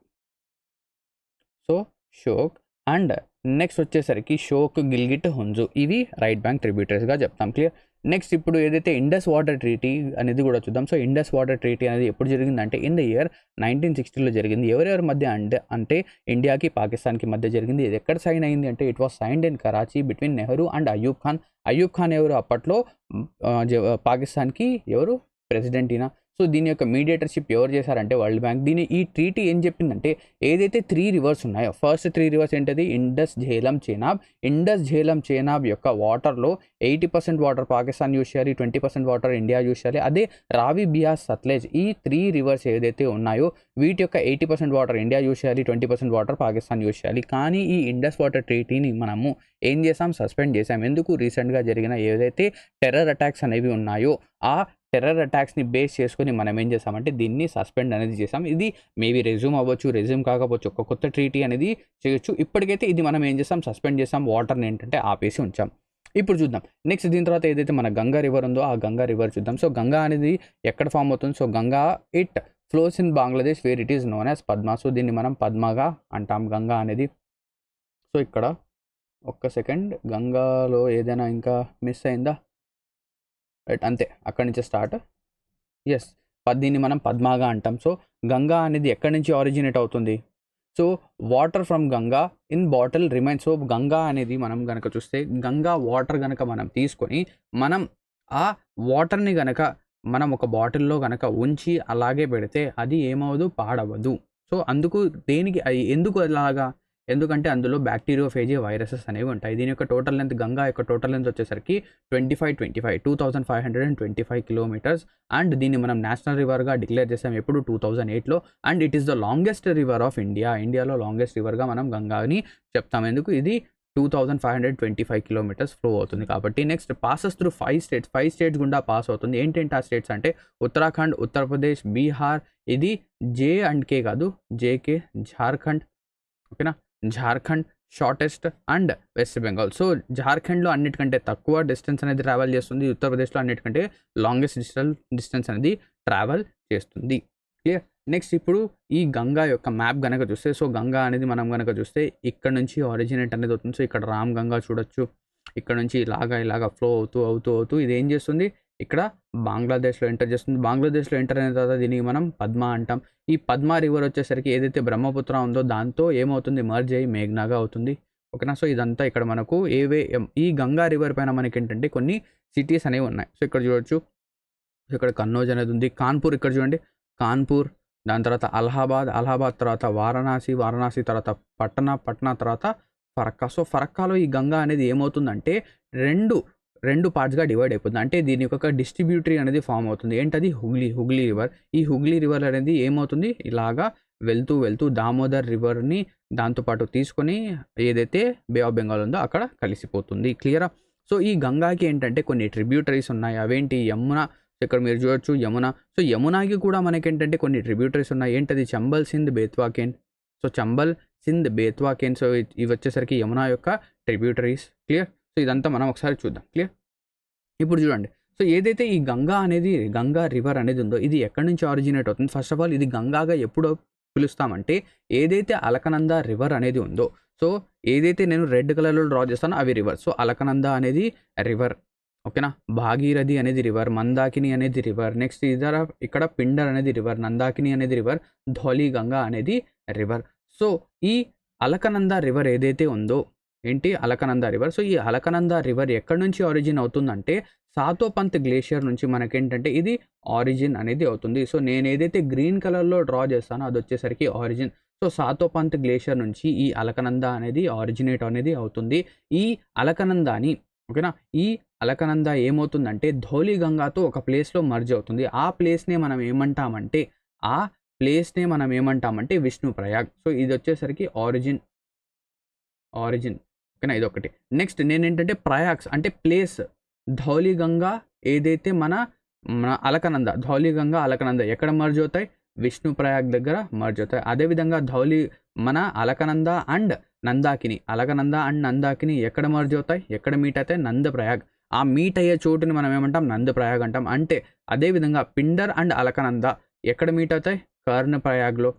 సో షోక్ అండ్ నెక్స్ట్ వచ్చేసరికి షోక్, గిల్గిట్, హుంజు, ఇవి రైట్ బ్యాంక్ ట్రిబ్యూటరీస్గా చెప్తాం. క్లియర్. నెక్స్ట్ ఇప్పుడు ఏదైతే ఇండస్ వాటర్ ట్రీటీ అనేది కూడా చూద్దాం. సో ఇండస్ వాటర్ ట్రీటీ అనేది ఎప్పుడు జరిగిందంటే ఇన్ ద ఇయర్ 1960లో జరిగింది. ఎవరెవరి మధ్య అంటే ఇండియాకి పాకిస్తాన్కి మధ్య జరిగింది. ఇది ఎక్కడ సైన్ అయింది అంటే it was signed in Karachi between Nehru and Ayub Khan. Ayub Khan ఎవరు అప్పట్లో పాకిస్తాన్కి ఎవరు ప్రెసిడెంట్ ఈయన. సో దీని యొక్క మీడియేటర్షిప్ ఎవరు చేశారంటే వరల్డ్ బ్యాంక్. ఈ ట్రీటీ ఏం చెప్పిందంటే ఏదైతే 3 రివర్స్ ఉన్నాయో, ఫస్ట్ 3 రివర్స్ ఏంటది ఇండస్, ఝేలం, చేనాబ్. ఇండస్, ఝేలం, చేనాబ్ యొక్క వాటర్లో 80% వాటర్ పాకిస్తాన్ యూజ్ చేయాలి, 20% వాటర్ ఇండియా యూజ్ చేయాలి. అదే రావి, బియాస్, సత్లెజ్ ఈ 3 రివర్స్ ఏదైతే ఉన్నాయో వీటి యొక్క 80% వాటర్ ఇండియా యూజ్ చేయాలి, 20% వాటర్ పాకిస్తాన్ యూజ్ చేయాలి. కానీ ఈ ఇండస్ వాటర్ ట్రీటీని మనము ఏం చేసాం, సస్పెండ్ చేసాం. ఎందుకు, రీసెంట్గా జరిగిన ఏదైతే టెర్రర్ అటాక్స్ అనేవి ఉన్నాయో ఆ టెర్రర్ అటాక్స్ని బేస్ చేసుకొని మనం ఏం చేసామంటే దీన్ని సస్పెండ్ అనేది చేసాం. ఇది మేబీ రెజ్యూమ్ అవ్వచ్చు, రెజ్యూమ్ కాకపోవచ్చు, ఒక కొత్త ట్రీటీ అనేది చేయొచ్చు. ఇప్పటికైతే ఇది మనం ఏం చేసాం, సస్పెండ్ చేసాం, వాటర్ని ఏంటంటే ఆపేసి ఉంచాం. ఇప్పుడు చూద్దాం నెక్స్ట్ దీని తర్వాత ఏదైతే మన గంగా రివర్ ఉందో ఆ గంగా రివర్ చూద్దాం. సో గంగా అనేది ఎక్కడ ఫామ్ అవుతుంది, so Ganga it flows in Bangladesh where it is known as Padma. So దీన్ని మనం పద్మాగా అంటాం గంగా అనేది. సో ఇక్కడ ఒక్క సెకండ్, గంగాలో ఏదైనా ఇంకా మిస్ అయిందా, రైట్ అంతే, అక్కడి నుంచి స్టార్ట్. ఎస్, దీన్ని మనం పద్మాగా అంటాం. సో గంగా అనేది ఎక్కడి నుంచి ఆరిజినేట్ అవుతుంది, so water from Ganga in bottle remains. So Ganga అనేది మనం కనుక చూస్తే గంగా వాటర్ కనుక మనం తీసుకొని మనం ఆ వాటర్ని కనుక మనం ఒక బాటిల్లో కనుక ఉంచి అలాగే పెడితే అది ఏమవదు, పాడవదు. సో అందుకు దేనికి ఎందుకు అలాగా, ఎందుకంటే అందులో బ్యాక్టీరియోఫేజీ వైరసెస్ అనేవి ఉంటాయి. దీని యొక్క టోటల్ లెంత్, గంగా యొక్క టోటల్ లెంత్ వచ్చేసరికి 2525 కిలోమీటర్స్. అండ్ దీన్ని మనం నేషనల్ రివర్గా డిక్లేర్ చేసాం ఎప్పుడు, 2008లో. And it is the longest river of India. ఇండియాలో లాంగెస్ట్ రివర్గా మనం గంగాని చెప్తాం. ఎందుకు, ఇది 2525 కిలోమీటర్స్ ఫ్లో అవుతుంది కాబట్టి. నెక్స్ట్ పాసెస్ త్రూ 5 స్టేట్స్ గుండా పాస్ అవుతుంది. ఏంటంటే ఆ స్టేట్స్ అంటే ఉత్తరాఖండ్, ఉత్తరప్రదేశ్, బీహార్, ఇది జే అండ్ కే కాదు, జేకే, జార్ఖండ్, ఓకేనా, Jharkhand shortest and west Bengal. So జార్ఖండ్లో అన్నిటికంటే తక్కువ డిస్టెన్స్ అనేది ట్రావెల్ చేస్తుంది, ఉత్తరప్రదేశ్లో అన్నిటికంటే లాంగెస్ట్ డిస్టెన్స్ అనేది ట్రావెల్ చేస్తుంది. క్లియర్. నెక్స్ట్ ఇప్పుడు ఈ గంగా యొక్క మ్యాప్ కనుక చూస్తే, సో గంగా అనేది మనం కనుక చూస్తే ఇక్కడ నుంచి ఆరిజినేట్ అనేది అవుతుంది. సో ఇక్కడ రామ్ గంగా చూడొచ్చు, ఇక్కడ నుంచి ఇలాగా ఫ్లో అవుతూ ఇది ఏం చేస్తుంది, ఇక్కడ బంగ్లాదేశ్లో ఎంటర్ చేస్తుంది. బంగ్లాదేశ్లో ఎంటర్ అయిన తర్వాత దీనికి మనం పద్మా అంటాం. ఈ పద్మా రివర్ వచ్చేసరికి ఏదైతే బ్రహ్మపుత్ర ఉందో దాంతో ఏమవుతుంది, మర్జ్ అయ్యి మేఘ్నాగా అవుతుంది. ఓకేనా. సో ఇదంతా ఇక్కడ మనకు ఈ గంగా రివర్ పైన మనకి ఏంటంటే కొన్ని సిటీస్ అనేవి ఉన్నాయి. సో ఇక్కడ చూడొచ్చు, ఇక్కడ కన్నౌజ్ అనేది ఉంది, కాన్పూర్ ఇక్కడ చూడండి, కాన్పూర్, దాని తర్వాత అలహాబాద్ తర్వాత వారణాసి తర్వాత పట్నా తర్వాత ఫరక్కా. సో ఫరక్కాలో ఈ గంగా అనేది ఏమవుతుందంటే రెండు పార్ట్స్గా డివైడ్ అయిపోతుంది. అంటే దీని యొక్క డిస్ట్రిబ్యూటరీ అనేది ఫామ్ అవుతుంది. ఏంటది, హుగ్లీ రివర్. ఈ హుగ్లీ రివర్ అనేది ఏమవుతుంది, ఇలాగా వెళ్తూ దామోదర్ రివర్ని దాంతోపాటు తీసుకొని ఏదైతే బే ఆఫ్ బెంగాల్ ఉందో అక్కడ కలిసిపోతుంది. క్లియరా. సో ఈ గంగాకి ఏంటంటే కొన్ని ట్రిబ్యూటరీస్ ఉన్నాయి. అవేంటి, యమున, ఇక్కడ మీరు చూడొచ్చు యమున. సో యమునాకి కూడా మనకేంటంటే కొన్ని ట్రిబ్యూటరీస్ ఉన్నాయి. ఏంటది, చంబల్, సింధ్, బేత్వా, కేన్. సో చంబల్, సింధ్, బేత్వా, కేన్. సో ఇవి వచ్చేసరికి యమునా యొక్క ట్రిబ్యూటరీస్. క్లియర్. సో ఇదంతా మనం ఒకసారి చూద్దాం. క్లియర్. ఇప్పుడు చూడండి, సో ఏదైతే ఈ గంగా రివర్ అనేది ఉందో ఇది ఎక్కడి నుంచి ఆరిజినేట్ అవుతుంది. ఫస్ట్ ఆఫ్ ఆల్ ఇది గంగాగా ఎప్పుడు పిలుస్తామంటే ఏదైతే అలకనంద రివర్ అనేది ఉందో, సో ఏదైతే నేను రెడ్ కలర్లో డ్రా చేస్తానో అవి రివర్. సో అలకనంద అనేది రివర్, ఓకేనా. భాగీరథి అనేది రివర్, మందాకిని అనేది రివర్, నెక్స్ట్ ఇక్కడ పిండర్ అనేది రివర్, నందాకిని అనేది రివర్, ధౌలి గంగా అనేది రివర్. సో ఈ అలకనంద రివర్ ఏదైతే ఉందో, ఏంటి, అలకనంద రివర్. సో ఈ అలకనంద రివర్ ఎక్కడి నుంచి ఆరిజిన్ అవుతుందంటే సాతోపంత్ గ్లేషియర్ నుంచి మనకేంటంటే ఇది ఆరిజిన్ అనేది అవుతుంది. సో నేను ఏదైతే గ్రీన్ కలర్లో డ్రా చేస్తానో అది వచ్చేసరికి ఆరిజిన్. సో సాతోపంత్ గ్లేషియర్ నుంచి ఈ అలకనంద అనేది ఆరిజినేట్ అనేది అవుతుంది. ఈ అలకనందాని, ఓకేనా, ఈ అలకనంద ఏమవుతుందంటే ధౌలి గంగాతో ఒక ప్లేస్లో మర్జ్ అవుతుంది. ఆ ప్లేస్నే మనం ఏమంటామంటే విష్ణు ప్రయాగ్. సో ఇది వచ్చేసరికి ఆరిజిన్, ఓకేనా, ఇదొకటి. నెక్స్ట్ నేనేంటంటే ప్రయాగ్స్ అంటే ప్లేస్, ధౌలి గంగా ఏదైతే మన అలకనంద, ధౌలి గంగా అలకనంద ఎక్కడ మర్జ్ అవుతాయి, విష్ణు ప్రయాగ్ దగ్గర మర్జ్ అవుతాయి. అదేవిధంగా మన అలకనంద అండ్ నందాకిని ఎక్కడ మర్జ్ అవుతాయి, ఎక్కడ మీట్ అవుతాయి, నంద ప్రయాగ్. ఆ మీట్ అయ్యే చోటుని మనం ఏమంటాం నందప్రయాగ్ అంటాం. అంటే అదేవిధంగా పిండర్ అండ్ అలకనంద ఎక్కడ మీట్ అవుతాయి? కర్ణప్రయాగ్లో.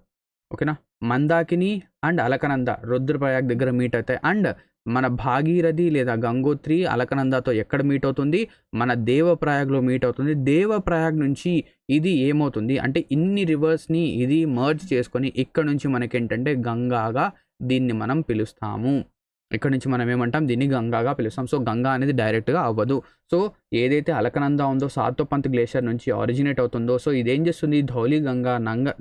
ఓకేనా. మందాకిని అండ్ అలకనంద రుద్రప్రయాగ్ దగ్గర మీట్ అవుతాయి. అండ్ మన భాగీరథి లేదా గంగోత్రి అలకనందతో ఎక్కడ మీట్ అవుతుంది? మన దేవప్రయాగ్లో మీట్ అవుతుంది. దేవప్రయాగ్ నుంచి ఇది ఏమవుతుంది అంటే ఇన్ని రివర్స్ని ఇది మర్జ్ చేసుకొని ఇక్కడ నుంచి మనకేంటంటే గంగాగా దీన్ని మనం పిలుస్తాము. ఇక్కడ నుంచి మనం ఏమంటాం? దీన్ని గంగాగా పిలుస్తాం. సో గంగా అనేది డైరెక్ట్గా అవ్వదు. సో ఏదైతే అలకనంద ఉందో సాతోపంత్ గ్లేషియర్ నుంచి ఆరిజినేట్ అవుతుందో, సో ఇదేం చేస్తుంది? ధౌలి గంగా,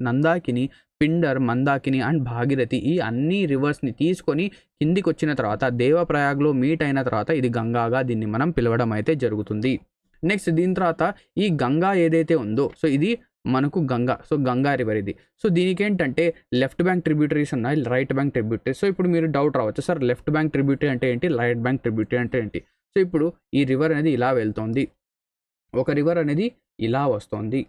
నందాకిని, పిండర్, మందాకిని అండ్ భాగీరథి ఈ అన్ని రివర్స్ని తీసుకొని కిందికి వచ్చిన తర్వాత దేవప్రయాగ్లో మీట్ అయిన తర్వాత ఇది గంగాగా దీన్ని మనం పిలవడం అయితే జరుగుతుంది. నెక్స్ట్ దీని తర్వాత ఈ గంగా ఏదైతే ఉందో, సో ఇది మనకు గంగా. సో గంగా రివర్ ఇది. సో దీనికి ఏంటంటే లెఫ్ట్ బ్యాంక్ ట్రిబ్యూటరీస్ ఉన్నాయి, రైట్ బ్యాంక్ ట్రిబ్యూటరీస్. సో ఇప్పుడు మీరు డౌట్ రావచ్చు, సార్ లెఫ్ట్ బ్యాంక్ ట్రిబ్యూటరీ అంటే ఏంటి, రైట్ బ్యాంక్ ట్రిబ్యూటరీ అంటే ఏంటి? సో ఇప్పుడు ఈ రివర్ అనేది ఇలా వెళ్తుంది, ఒక రివర్ అనేది ఇలా వస్తుంది.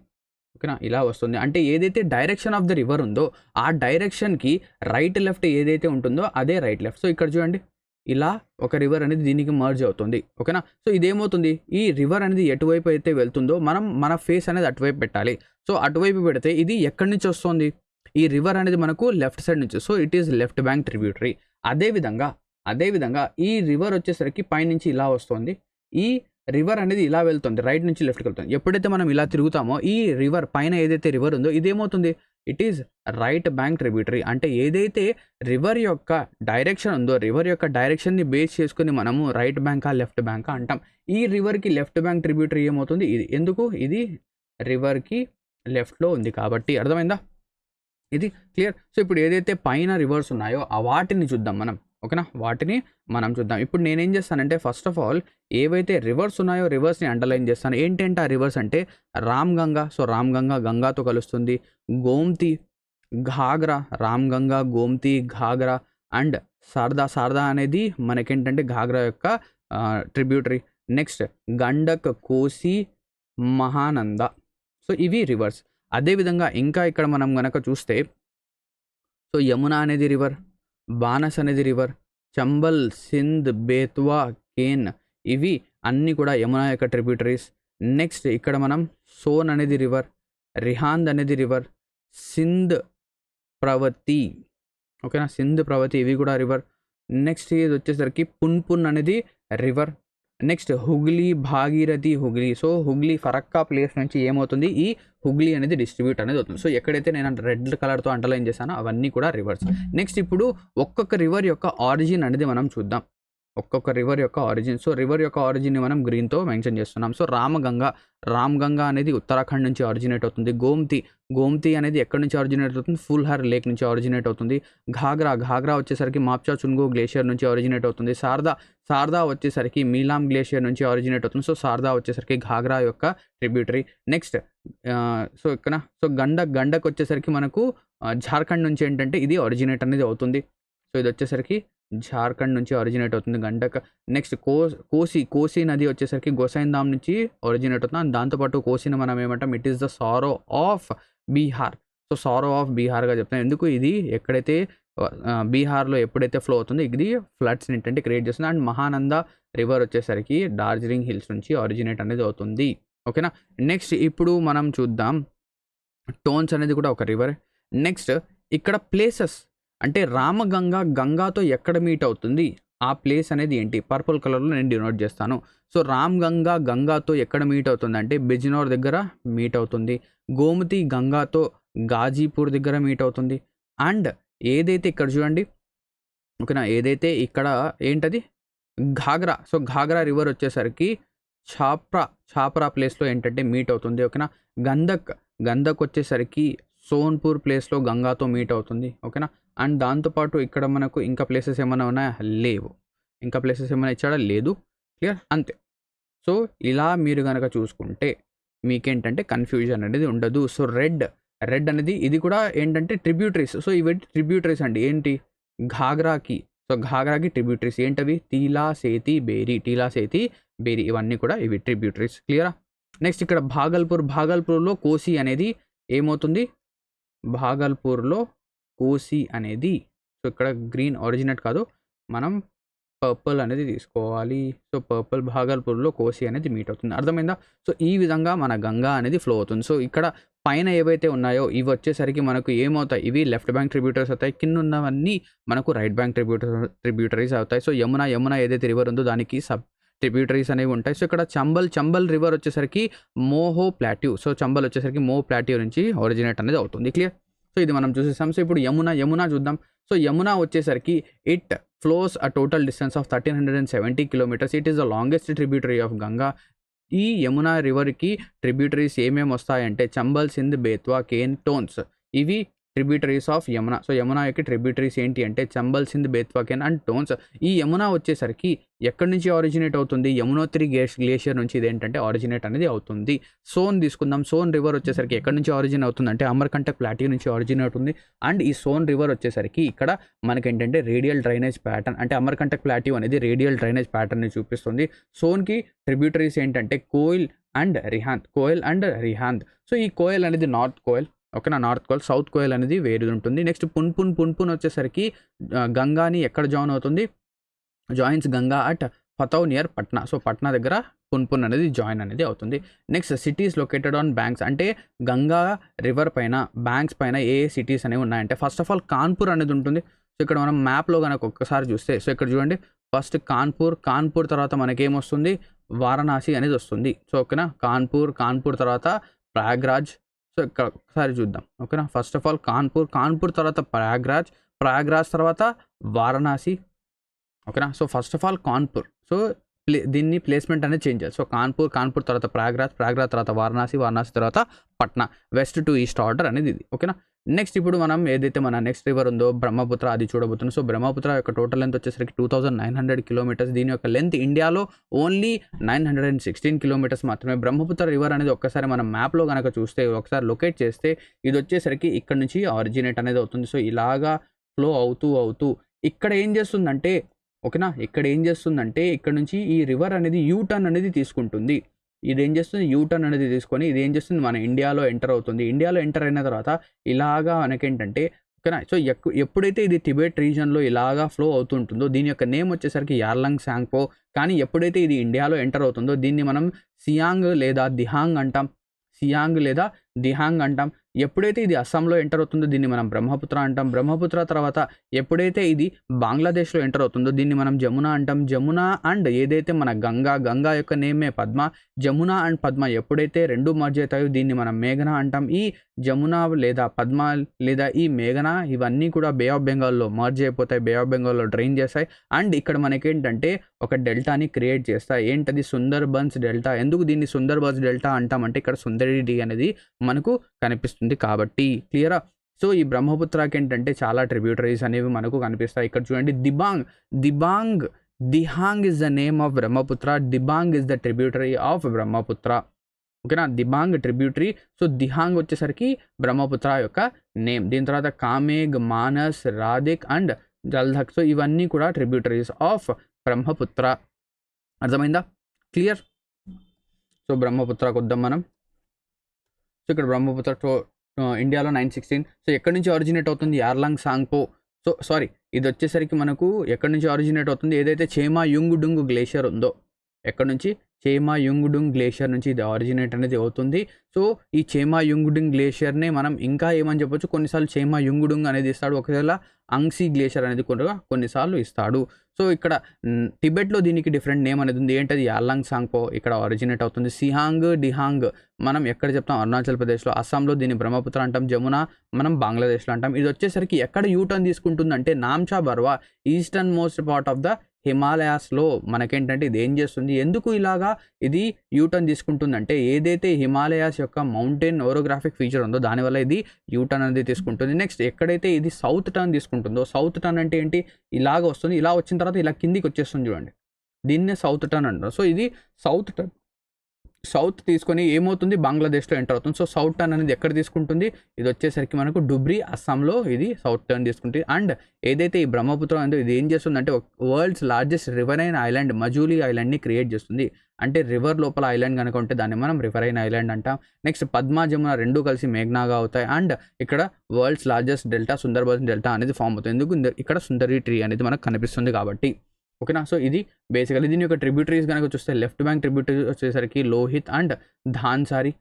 ఓకేనా, ఇలా వస్తుంది. అంటే ఏదైతే డైరెక్షన్ ఆఫ్ ద రివర్ ఉందో ఆ డైరెక్షన్కి రైట్ లెఫ్ట్ ఏదైతే ఉంటుందో అదే రైట్ లెఫ్ట్. సో ఇక్కడ చూడండి, ఇలా ఒక రివర్ అనేది దీనికి మర్జ్ అవుతుంది. ఓకేనా. సో ఇదేమవుతుంది, ఈ రివర్ అనేది ఎటువైపు అయితే వెళ్తుందో మనం మన ఫేస్ అనేది అటువైపు పెట్టాలి. సో అటువైపు పెడితే ఇది ఎక్కడి నుంచి వస్తుంది? ఈ రివర్ అనేది మనకు లెఫ్ట్ సైడ్ నుంచి. So it is left bank tributary. అదేవిధంగా ఈ రివర్ వచ్చేసరికి పైనుంచి ఇలా వస్తుంది. ఈ రివర్ అనేది ఇలా వెళ్తుంది, రైట్ నుంచి లెఫ్ట్కి వెళ్తుంది. ఎప్పుడైతే మనం ఇలా తిరుగుతామో ఈ రివర్ పైన ఏదైతే రివర్ ఉందో ఇదేమవుతుంది? It is right bank tributary. అంటే ఏదైతే రివర్ యొక్క డైరెక్షన్ ఉందో రివర్ యొక్క డైరెక్షన్ని బేస్ చేసుకుని మనము రైట్ బ్యాంకా లెఫ్ట్ బ్యాంకా అంటాం. ఈ రివర్కి లెఫ్ట్ బ్యాంక్ ట్రిబ్యూటరీ ఏమవుతుంది? ఇది ఎందుకు? ఇది రివర్కి లెఫ్ట్లో ఉంది కాబట్టి. అర్థమైందా? ఇది క్లియర్. సో ఇప్పుడు ఏదైతే పైన రివర్స్ ఉన్నాయో ఆ వాటిని చూద్దాం మనం. ఓకేనా, వాటిని మనం చూద్దాం. ఇప్పుడు నేనేం చేస్తానంటే ఫస్ట్ ఆఫ్ ఆల్ ఏవైతే రివర్స్ ఉన్నాయో రివర్స్ని అండర్లైన్ చేస్తాను. ఏంటంటే ఆ రివర్స్ అంటే రామ్ గంగా. సో రామ్ గంగా గంగాతో కలుస్తుంది. గోమ్తి, ఘాగ్రా, రామ్ గంగా, గోమ్తి, ఘాగ్రా అండ్ శారదా అనేది మనకేంటంటే ఘాగ్రా యొక్క ట్రిబ్యూటరీ. నెక్స్ట్ గండక్, కోసి, మహానంద. సో ఇవి రివర్స్. అదేవిధంగా ఇంకా ఇక్కడ మనం గనక చూస్తే సో యమున అనేది రివర్, బానస్ అనేది రివర్, చంబల్, సింధ్, బేత్వా, కేన్ ఇవి అన్నీ కూడా యమున యొక్క ట్రిబ్యూటరీస్. నెక్స్ట్ ఇక్కడ మనం సోన్ అనేది రివర్, రిహాంద్ అనేది రివర్, సింధ్ ప్రవతి. ఓకేనా, సింధ్ ప్రవతి ఇవి కూడా రివర్. నెక్స్ట్ ఇది వచ్చేసరికి పున్పున్ అనేది river. Next Hooghly, Bhagirathi, Hooghly. So Hooghly Farakka place నుంచి ఏమవుతుంది? ఈ హుగ్లీ అనేది డిస్ట్రిబ్యూట్ అనేది అవుతుంది. సో ఎక్కడైతే నేను రెడ్ కలర్తో అండర్లైన్ చేశానో అవన్నీ కూడా రివర్స్. నెక్స్ట్ ఇప్పుడు ఒక్కొక్క రివర్ యొక్క ఆరిజిన్ అనేది మనం చూద్దాం. ఒక్కొక్క రివర్ యొక్క ఆరిజిన్. సో రివర్ యొక్క ఆరిజిన్ని మనం గ్రీన్తో మెన్షన్ చేస్తున్నాం. సో రామ్గంగా అనేది ఉత్తరాఖండ్ నుంచి ఆరిజినేట్ అవుతుంది. గోమ్తి అనేది ఎక్కడి నుంచి ఆరిజినేట్ అవుతుంది? ఫుల్హర్ లేక్ నుంచి ఆరిజినేట్ అవుతుంది. ఘాగ్రా వచ్చేసరికి మాప్చా చున్గో గ్లేషియర్ నుంచి ఆరిజినేట్ అవుతుంది. శారదా వచ్చేసరికి మీలాం గ్లేషియర్ నుంచి ఆరిజినేట్ అవుతుంది. సో శారదా వచ్చేసరికి ఘాగ్రా యొక్క ట్రిబ్యూటరీ. నెక్స్ట్ సో ఇక్కడ సో గండక్ వచ్చేసరికి మనకు జార్ఖండ్ నుంచి ఏంటంటే ఇది ఆరిజినేట్ అనేది అవుతుంది. సో ఇది వచ్చేసరికి జార్ఖండ్ నుంచి ఆరిజినేట్ అవుతుంది గండక్. నెక్స్ట్ కోసి నది వచ్చేసరికి గోసైన్ధామ్ నుంచి ఆరిజినేట్ అవుతుంది. అండ్ దాంతోపాటు కోసిని మనం ఏమంటాం? It is the sorrow of Bihar. So sorrow of బీహార్గా చెప్తాం. ఎందుకు? ఇది ఎక్కడైతే బీహార్లో ఎప్పుడైతే ఫ్లో అవుతుందో ఇది ఫ్లడ్స్ ఏంటంటే క్రియేట్ చేస్తుంది. అండ్ మహానంద రివర్ వచ్చేసరికి డార్జిలింగ్ హిల్స్ నుంచి ఆరిజినేట్ అనేది అవుతుంది. ఓకేనా. నెక్స్ట్ ఇప్పుడు మనం చూద్దాం టోన్స్ అనేది కూడా ఒక రివర్. నెక్స్ట్ ఇక్కడ ప్లేసెస్ అంటే గంగాతో ఎక్కడ మీట్ అవుతుంది ఆ ప్లేస్ అనేది ఏంటి? పర్పుల్ కలర్లో నేను డినోట్ చేస్తాను. సో గంగాతో ఎక్కడ మీట్ అవుతుంది అంటే బిజ్నోర్ దగ్గర మీట్ అవుతుంది. గోమతి గంగాతో గాజీపూర్ దగ్గర మీట్ అవుతుంది. అండ్ ఏదైతే ఇక్కడ చూడండి, ఓకేనా, ఏదైతే ఇక్కడ ఏంటది ఘాగ్రా. సో ఘాగ్రా రివర్ వచ్చేసరికి ఛాప్రా ప్లేస్లో ఏంటంటే మీట్ అవుతుంది. ఓకేనా. గందక్ వచ్చేసరికి సోన్పూర్ ప్లేస్లో గంగాతో మీట్ అవుతుంది. ఓకేనా. అండ్ దాంతోపాటు ఇక్కడ మనకు ఇంకా ప్లేసెస్ ఏమైనా ఉన్నాయా? లేవు. ఇంకా ప్లేసెస్ ఏమైనా ఇచ్చాడా? లేదు. క్లియర్, అంతే. సో ఇలా మీరు కనుక చూసుకుంటే మీకేంటంటే కన్ఫ్యూజన్ అనేది ఉండదు. సో రెడ్ అనేది ఇది కూడా ఏంటంటే ట్రిబ్యూటరీస్. సో ఇవి ట్రిబ్యూటరీస్ అండి. ఏంటి? ఘాగ్రాకి. సో ఘాగ్రాకి ట్రిబ్యూటరీస్ ఏంటవి? టీలా సేతి బేరి ఇవన్నీ కూడా ఇవి ట్రిబ్యూటరీస్. క్లియరా? నెక్స్ట్ ఇక్కడ భాగల్పూర్లో కోసి అనేది ఏమవుతుంది? భాగల్పూర్లో కోసి అనేది సో ఇక్కడ గ్రీన్ ఆరిజినేట్ కాదు, మనం పర్పుల్ అనేది తీసుకోవాలి. సో పర్పుల్ భాగల్పూర్లో కోసి అనేది మీట్ అవుతుంది. అర్థమైందా? సో ఈ విధంగా మన గంగా అనేది ఫ్లో అవుతుంది. సో ఇక్కడ పైన ఏవైతే ఉన్నాయో ఇవి వచ్చేసరికి మనకు ఏమవుతాయి, ఇవి లెఫ్ట్ బ్యాంక్ ట్రిబ్యూటరీస్ అవుతాయి. కింద ఉన్నవన్నీ మనకు రైట్ బ్యాంక్ ట్రిబ్యూటరీస్ అవుతాయి. సో యమున ఏదైతే రివర్ ఉందో దానికి సబ్ ట్రిబ్యూటరీస్ అనేవి ఉంటాయి. సో ఇక్కడ చంబల్ రివర్ వచ్చేసరికి మోహో ప్లాట్యూ. సో చంబల్ వచ్చేసరికి మో ప్లాట్యూ నుంచి ఒరిజినేట్ అనేది అవుతుంది. క్లియర్? సో ఇది మనం చూసేసాం. సో ఇప్పుడు యమున చూద్దాం. సో యమున వచ్చేసరికి it flows a total distance of 1370 kilometres. It is the longest tributary of Ganga. ఈ యమునా రివర్కి ట్రిబ్యూటరీస్ ఏమేమి వస్తాయంటే చంబల్, సింధ్, బేత్వా, కేన్, టోన్స్. ఇవి tributaries of Yamuna. So Yamuna యొక్క ట్రిబ్యూటరీస్ ఏంటి అంటే చంబల్, సింధ్, బేత్వా, కేన్ అండ్ టోన్స్. ఈ యమునా వచ్చేసరికి ఎక్కడి నుంచి ఆరిజినేట్ అవుతుంది? యమునోత్రి గ్లేషియర్ నుంచి ఇదేంటంటే ఆరిజినేట్ అనేది అవుతుంది. సోన్ తీసుకుందాం. సోన్ రివర్ వచ్చేసరికి ఎక్కడి నుంచి ఆరిజిన్ అవుతుంది అంటే అమర్కంటక్ ప్లాట్యూ నుంచి ఆరిజినేట్ అవుతుంది. అండ్ ఈ సోన్ రివర్ వచ్చేసరికి ఇక్కడ మనకేంటంటే రేడియల్ డ్రైనేజ్ ప్యాటర్న్, అంటే అమర్కంటక్ ప్లాట్యూ అనేది రేడియల్ డ్రైనేజ్ ప్యాటర్న్ని చూపిస్తుంది. సోన్కి ట్రిబ్యూటరీస్ ఏంటంటే కోయిల్ అండ్ రిహాంద్. సో ఈ కోయల్ అనేది నార్త్ కోయల్, ఓకేనా, నార్త్ కోయల్. సౌత్ కోయల్ అనేది వేరేది ఉంటుంది. నెక్స్ట్ పున్పున్ వచ్చేసరికి గంగాని ఎక్కడ జాయిన్ అవుతుంది? Joins Ganga at Fatuha near Patna. So Patna దగ్గర పున్పున్ అనేది జాయిన్ అనేది అవుతుంది. Next cities located on banks, అంటే గంగా రివర్ పైన బ్యాంక్స్ పైన ఏ సిటీస్ అనేవి ఉన్నాయంటే ఫస్ట్ ఆఫ్ ఆల్ కాన్పూర్ అనేది ఉంటుంది. సో ఇక్కడ మనం మ్యాప్లో కనుక ఒక్కసారి చూస్తే, సో ఇక్కడ చూడండి, ఫస్ట్ కాన్పూర్ తర్వాత మనకేమొస్తుంది? వారణాసి అనేది వస్తుంది. సో ఓకేనా, కాన్పూర్ తర్వాత ప్రయాగ్రాజ్. సో ఇక్కడ ఒకసారి చూద్దాం, ఓకేనా. ఫస్ట్ ఆఫ్ ఆల్ కాన్పూర్ తర్వాత ప్రయాగ్రాజ్ తర్వాత వారణాసి, ఓకేనా. So first of all Kanpur. So దీన్ని ప్లేస్మెంట్ అనేది చేంజ్ చేయాలి. సో కాన్పూర్ తర్వాత ప్రయాగ్రాజ్ తర్వాత వారణాసి తర్వాత Patna. West to east order అనేది ఇది, ఓకేనా. నెక్స్ట్ ఇప్పుడు మనం ఏదైతే మన నెక్స్ట్ రివర్ ఉందో బ్రహ్మపుత్ర, అది చూడబోతున్నాం. సో బ్రహ్మపుత్ర యొక్క టోటల్ లెంత్ వచ్చేసరికి 2900 కిలోమీటర్స్. దీని యొక్క లెంత్ ఇండియాలో ఓన్లీ 916 కిలోమీటర్స్ మాత్రమే. బ్రహ్మపుత్ర రివర్ అనేది ఒక్కసారి మనం మ్యాప్లో కనుక చూస్తే, ఒకసారి లొకేట్ చేస్తే, ఇది వచ్చేసరికి ఇక్కడ నుంచి ఆరిజినేట్ అనేది అవుతుంది. సో ఇలాగా ఫ్లో అవుతూ ఇక్కడ ఏం చేస్తుందంటే, ఓకేనా, ఇక్కడ నుంచి ఈ రివర్ అనేది యూటర్న్ అనేది తీసుకుంటుంది. ఇది ఏం చేస్తుంది? యూటర్న్ అనేది తీసుకొని ఇది ఏం చేస్తుంది? మన ఇండియాలో ఎంటర్ అవుతుంది. ఇండియాలో ఎంటర్ అయిన తర్వాత ఇలాగా మనకేంటంటే, ఓకేనా. సో ఎప్పుడైతే ఇది టిబెట్ రీజన్లో ఇలాగా ఫ్లో అవుతుంటుందో దీని యొక్క నేమ్ వచ్చేసరికి యార్లంగ్ సాంగ్పో. కానీ ఎప్పుడైతే ఇది ఇండియాలో ఎంటర్ అవుతుందో దీన్ని మనం సియాంగ్ లేదా దిహాంగ్ అంటాం. ఎప్పుడైతే ఇది అస్సాంలో ఎంటర్ అవుతుందో దీన్ని మనం బ్రహ్మపుత్ర అంటాం. బ్రహ్మపుత్ర తర్వాత ఎప్పుడైతే ఇది బంగ్లాదేశ్లో ఎంటర్ అవుతుందో దీన్ని మనం జమున అంటాం. జమున అండ్ ఏదైతే మన గంగా యొక్క నేమే పద్మ. జమున అండ్ పద్మ ఎప్పుడైతే రెండు మర్జ్ అవుతాయో దీన్ని మనం మేఘన అంటాం. ఈ జమున లేదా పద్మ లేదా ఈ మేఘన ఇవన్నీ కూడా బే ఆఫ్ బెంగాల్లో మర్జ్ అయిపోతాయి, బే ఆఫ్ బెంగాల్లో డ్రైన్ చేస్తాయి. అండ్ ఇక్కడ మనకేంటంటే ఒక డెల్టాని క్రియేట్ చేస్తాయి. ఏంటది? సుందర్బన్స్ డెల్టా. ఎందుకు దీన్ని సుందర్బన్స్ డెల్టా అంటామంటే ఇక్కడ సుందరి అనేది మనకు కనిపిస్తుంది కాబట్టి. క్లియరా? సో ఈ బ్రహ్మపుత్రకి ఏంటంటే చాలా ట్రిబ్యూటరీస్ అనేవి మనకు కనిపిస్తాయి. ఇక్కడ చూడండి, Dihang is the name of Brahmaputra. Dibang is the tributary of Brahmaputra, ఓకేనా. దిబాంగ్ ట్రిబ్యూటరీ. సో దిహాంగ్ వచ్చేసరికి బ్రహ్మపుత్ర యొక్క నేమ్. దీని తర్వాత కామేగ్, మానస్, రాధిక్ అండ్ జల్ధక్. సో ఇవన్నీ కూడా ట్రిబ్యూటరీస్ ఆఫ్ బ్రహ్మపుత్ర. అర్థమైందా? క్లియర్? సో బ్రహ్మపుత్రకు వద్దాం మనం. సో ఇక్కడ బ్రహ్మపుత్ర ఇండియాలో 916. సో ఎక్కడి నుంచి ఆరిజినేట్ అవుతుంది? యార్లాంగ్ సాంగ్పో. సో సారీ, ఇది వచ్చేసరికి మనకు ఎక్కడి నుంచి ఆరిజినేట్ అవుతుంది? ఏదైతే చేమా యుంగుడుంగ్ గ్లేషియర్ ఉందో, ఎక్కడి నుంచి? చేమా యుంగుడుంగ్ గ్లేషియర్ నుంచి ఇది ఆరిజినేట్ అనేది అవుతుంది. సో ఈ చేమా యుంగుడుంగ్ గ్లేషియర్నే మనం ఇంకా ఏమని చెప్పొచ్చు, కొన్నిసార్లు చేమా యుంగుడుంగ్ అనేది ఇస్తాడు, ఒకవేళ అంగ్సీ గ్లేషియర్ అనేది కొన్నిసార్లు ఇస్తాడు. సో ఇక్కడ టిబెట్లో దీనికి డిఫరెంట్ నేమ్ అనేది ఉంది. ఏంటది? యార్లాంగ్ సాంగ్పో ఇక్కడ ఆరిజినేట్ అవుతుంది. సిహాంగ్, డిహాంగ్ మనం ఎక్కడ చెప్తాం? అరుణాచల్ ప్రదేశ్లో. అస్సాంలో దీన్ని బ్రహ్మపుత్ర అంటాం. జమున మనం బంగ్లాదేశ్లో అంటాం. ఇది వచ్చేసరికి ఎక్కడ యూటర్న్ తీసుకుంటుందంటే Namcha Barwa, eastern most part of the హిమాలయాస్లో మనకేంటంటే ఇది ఏం చేస్తుంది? ఎందుకు ఇలాగా ఇది యూటర్న్ తీసుకుంటుందంటే ఏదైతే హిమాలయాస్ యొక్క మౌంటైన్ ఓరోగ్రాఫిక్ ఫీచర్ ఉందో దానివల్ల ఇది యూటర్న్ అనేది తీసుకుంటుంది. నెక్స్ట్ ఎక్కడైతే ఇది సౌత్ టర్న్ తీసుకుంటుందో, సౌత్ టర్న్ అంటే ఏంటి? ఇలాగ వస్తుంది, ఇలా వచ్చిన తర్వాత ఇలా కిందికి వచ్చేస్తుంది చూడండి, దీన్నే సౌత్ టర్న్ అంటారు. సో ఇది సౌత్ తీసుకొని ఏమవుతుంది? బంగ్లాదేశ్లో ఎంటర్ అవుతుంది. సో సౌత్ టర్న్ అనేది ఎక్కడ తీసుకుంటుంది? ఇది వచ్చేసరికి మనకు డుబ్రీ, అస్సాంలో ఇది సౌత్ టర్న్ తీసుకుంటుంది. అండ్ ఏదైతే ఈ బ్రహ్మపుత్ర ఉందో ఇది ఏం చేస్తుందంటే world's largest riverine island Majuli ఐలాండ్ని క్రియేట్ చేస్తుంది. అంటే రివర్ లోపల ఐలాండ్ కనుక ఉంటే దాన్ని మనం రివరైన్ ఐలాండ్ అంటాం. నెక్స్ట్ పద్మా, జమున రెండు కలిసి మేఘ్నాగా అవుతాయి. అండ్ ఇక్కడ world's largest delta Sundarbans delta అనేది ఫామ్ అవుతుంది. ఎందుకు? ఇక్కడ సుందరి ట్రీ అనేది మనకు కనిపిస్తుంది కాబట్టి, ఓకేనా. సో ఇది బేసికలీ దీని యొక్క ట్రిబ్యూటరీస్ కనుక చూస్తే లెఫ్ట్ బ్యాంక్ ట్రిబ్యూటరీ వచ్చేసరికి లోహిత్ అండ్ ధాన్సారి,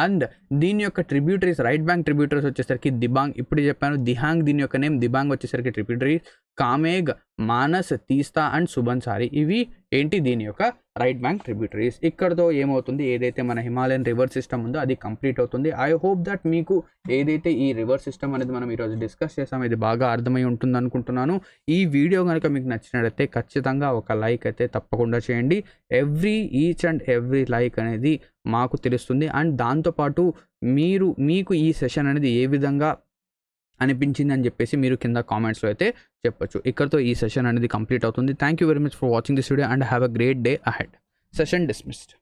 అండ్ దీని యొక్క ట్రిబ్యూటరీస్ రైట్ బ్యాంక్ ట్రిబ్యూటరీస్ వచ్చేసరికి దిబాంగ్, ఇప్పుడు చెప్పాను దిహాంగ్, దీని యొక్క నేమ్ దిబాంగ్ వచ్చేసరికి ట్రిబ్యూటరీ కామేగ్, మానస్, తీస్తా అండ్ సుబన్సారి, ఇవి ఏంటి దీని యొక్క రైట్ బ్యాంక్ ట్రిబ్యూటరీస్. ఇక్కడతో ఏమవుతుంది, ఏదైతే మన హిమాలయన్ రివర్ సిస్టమ్ ఉందో అది కంప్లీట్ అవుతుంది. ఐ హోప్ దట్ మీకు ఏదైతే ఈ రివర్ సిస్టమ్ అనేది మనం ఈరోజు డిస్కస్ చేసామో ఇది బాగా అర్థమై ఉంటుంది అనుకుంటున్నాను. ఈ వీడియో కనుక మీకు నచ్చినట్లయితే ఖచ్చితంగా ఒక లైక్ అయితే తప్పకుండా చేయండి. ఈచ్ అండ్ ఎవ్రీ లైక్ అనేది మాకు తెలుస్తుంది. అండ్ దాంతోపాటు మీకు ఈ సెషన్ అనేది ఏ విధంగా అనిపించింది అని చెప్పేసి మీరు కింద కామెంట్స్లో అయితే చెప్పొచ్చు. ఇక్కడతో ఈ సెషన్ అనేది కంప్లీట్ అవుతుంది. Thank you very much for watching this video and have a great day ahead. Session dismissed.